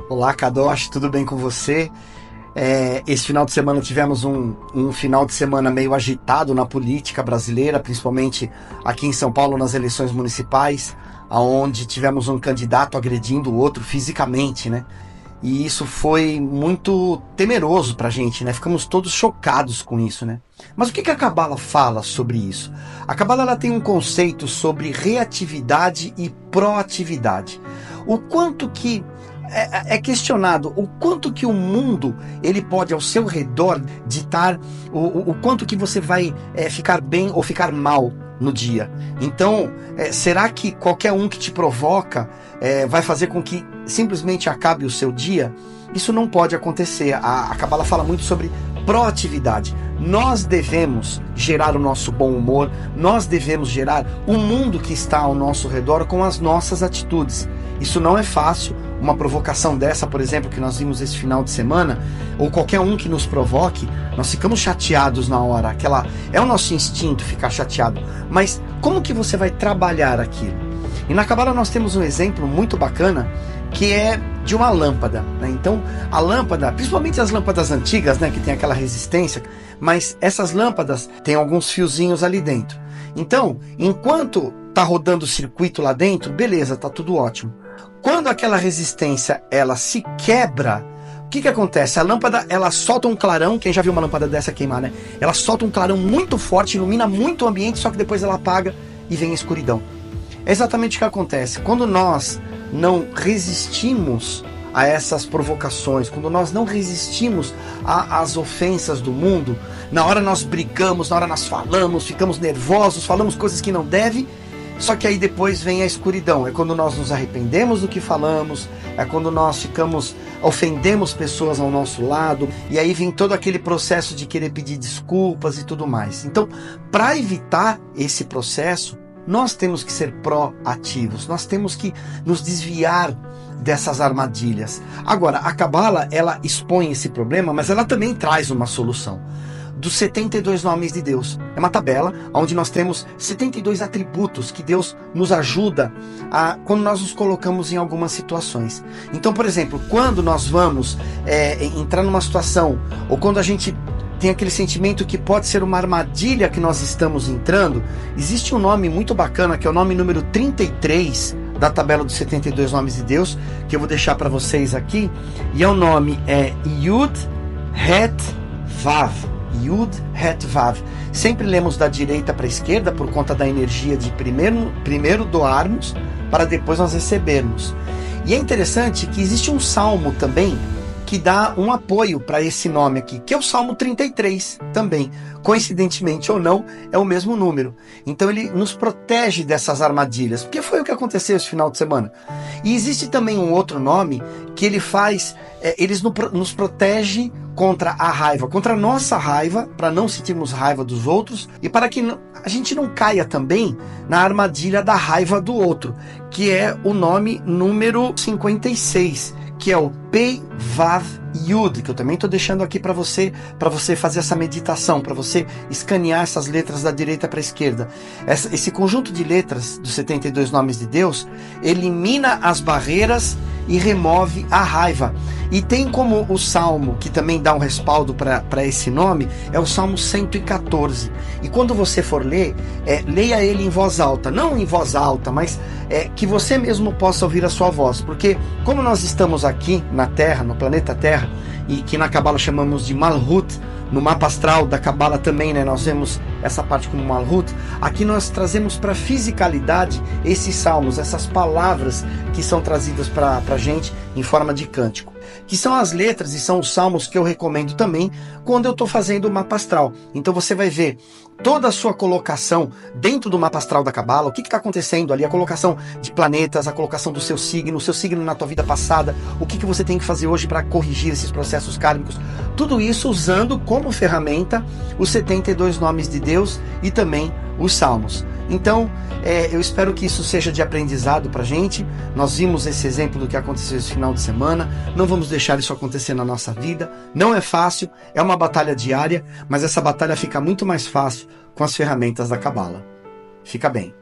Olá, Kadosh, tudo bem com você? Esse final de semana tivemos um final de semana meio agitado na política brasileira, principalmente aqui em São Paulo nas eleições municipais, onde tivemos um candidato agredindo o outro fisicamente, né? E isso foi muito temeroso pra gente, né? Ficamos todos chocados com isso, né? Mas o que a Cabala fala sobre isso? A Cabala ela tem um conceito sobre reatividade e proatividade. O quanto que é questionado o quanto que o mundo ele pode ao seu redor ditar o quanto que você vai ficar bem ou ficar mal no dia. Então, será que qualquer um que te provoca vai fazer com que simplesmente acabe o seu dia? Isso não pode acontecer. A Cabala fala muito sobre proatividade. Nós devemos gerar o nosso bom humor, nós devemos gerar o mundo que está ao nosso redor com as nossas atitudes. Isso não é fácil. Uma provocação dessa, por exemplo, que nós vimos esse final de semana, ou qualquer um que nos provoque, nós ficamos chateados na hora. É o nosso instinto ficar chateado. Mas como que você vai trabalhar aquilo? E na Cabala nós temos um exemplo muito bacana, que é de uma lâmpada, né? Então, a lâmpada, principalmente as lâmpadas antigas, né, que tem aquela resistência, mas essas lâmpadas têm alguns fiozinhos ali dentro. Então, enquanto tá rodando o circuito lá dentro, beleza, tá tudo ótimo. Quando aquela resistência ela se quebra, o que acontece? A lâmpada ela solta um clarão, quem já viu uma lâmpada dessa queimar, né? Ela solta um clarão muito forte, ilumina muito o ambiente, só que depois ela apaga e vem a escuridão. É exatamente o que acontece. Quando nós não resistimos a essas provocações, quando nós não resistimos às ofensas do mundo, na hora nós brigamos, na hora nós falamos, ficamos nervosos, falamos coisas que não devem, só que aí depois vem a escuridão. É quando nós nos arrependemos do que falamos, é quando nós ofendemos pessoas ao nosso lado, e aí vem todo aquele processo de querer pedir desculpas e tudo mais. Então, para evitar esse processo, nós temos que ser proativos, nós temos que nos desviar dessas armadilhas. Agora, a Cabala, ela expõe esse problema, mas ela também traz uma solução. Dos 72 nomes de Deus. É uma tabela onde nós temos 72 atributos que Deus nos ajuda quando nós nos colocamos em algumas situações. Então, por exemplo, quando nós vamos entrar numa situação, ou quando a gente tem aquele sentimento que pode ser uma armadilha que nós estamos entrando, existe um nome muito bacana, que é o nome número 33 da tabela dos 72 nomes de Deus, que eu vou deixar para vocês aqui, e o nome é Yud Het Vav. Yud Het Vav. Sempre lemos da direita para a esquerda por conta da energia de primeiro doarmos para depois nós recebermos. E é interessante que existe um salmo também que dá um apoio para esse nome aqui, que é o Salmo 33 também. Coincidentemente ou não, é o mesmo número. Então ele nos protege dessas armadilhas, porque foi o que aconteceu esse final de semana. E existe também um outro nome que ele faz, nos protege contra a raiva, contra a nossa raiva, para não sentirmos raiva dos outros e para que a gente não caia também na armadilha da raiva do outro, que é o nome número 56, que é o Pei Vav Yud, que eu também estou deixando aqui para você fazer essa meditação, para você escanear essas letras da direita para a esquerda. Esse conjunto de letras dos 72 nomes de Deus elimina as barreiras e remove a raiva. E tem como o salmo, que também dá um respaldo para esse nome, é o Salmo 114. E quando você for ler, leia ele em voz alta. Não em voz alta, mas que você mesmo possa ouvir a sua voz. Porque como nós estamos aqui na Terra, no planeta Terra, e que na Cabala chamamos de Malhut, no mapa astral da Cabala também, né, nós vemos essa parte como Malhut. Aqui nós trazemos para a fisicalidade esses salmos, essas palavras que são trazidas para a gente em forma de cântico, que são as letras e são os salmos que eu recomendo também quando eu estou fazendo o mapa astral. Então você vai ver toda a sua colocação dentro do mapa astral da Cabala, o que está acontecendo ali, a colocação de planetas, a colocação do seu signo, o seu signo na tua vida passada, o que você tem que fazer hoje para corrigir esses processos kármicos, tudo isso usando como ferramenta os 72 nomes de Deus e também os salmos. Então, eu espero que isso seja de aprendizado para a gente. Nós vimos esse exemplo do que aconteceu esse final de semana. Não vamos deixar isso acontecer na nossa vida. Não é fácil, é uma batalha diária, mas essa batalha fica muito mais fácil com as ferramentas da Cabala. Fica bem.